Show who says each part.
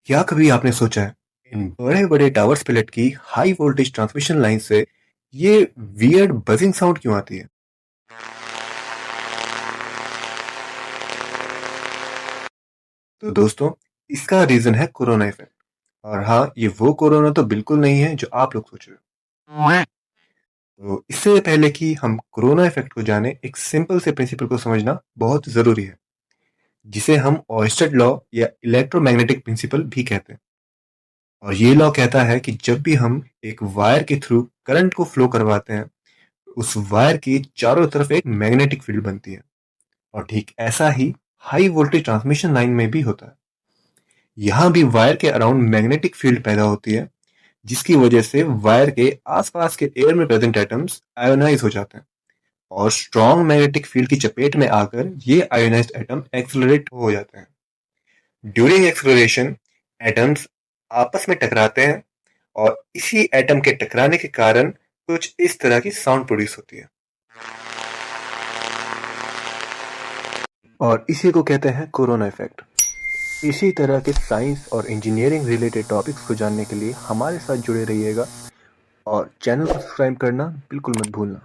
Speaker 1: क्या कभी आपने सोचा है इन बड़े बड़े टावर्स पे लटकी हाई वोल्टेज ट्रांसमिशन लाइन से ये वियर्ड बजिंग साउंड क्यों आती है? तो दोस्तों, इसका रीजन है कोरोना इफेक्ट। और हाँ, ये वो कोरोना तो बिल्कुल नहीं है जो आप लोग सोच रहे हो। तो इससे पहले कि हम कोरोना इफेक्ट को जाने, एक सिंपल से प्रिंसिपल को समझना बहुत जरूरी है, जिसे हम ऑयस्टर लॉ या इलेक्ट्रोमैग्नेटिक प्रिंसिपल भी कहते हैं। और ये लॉ कहता है कि जब भी हम एक वायर के थ्रू करंट को फ्लो करवाते हैं, उस वायर की चारों तरफ एक मैग्नेटिक फील्ड बनती है। और ठीक ऐसा ही हाई वोल्टेज ट्रांसमिशन लाइन में भी होता है। यहाँ भी वायर के अराउंड मैग्नेटिक फील्ड पैदा होती है, जिसकी वजह से वायर के आसपास के एयर में प्रेजेंट एटम्स आयोनाइज हो जाते हैं और स्ट्रॉन्ग मैग्नेटिक फील्ड की चपेट में आकर ये आयोनाइज्ड एटम एक्सेलरेट हो जाते हैं। ड्यूरिंग एक्सेलरेशन एटम्स आपस में टकराते हैं और इसी एटम के टकराने के कारण कुछ इस तरह की साउंड प्रोड्यूस होती है। और इसी को कहते हैं कोरोना इफेक्ट। इसी तरह के साइंस और इंजीनियरिंग रिलेटेड टॉपिक्स को जानने के लिए हमारे साथ जुड़े रहिएगा और चैनल को सब्सक्राइब करना बिल्कुल मत भूलना।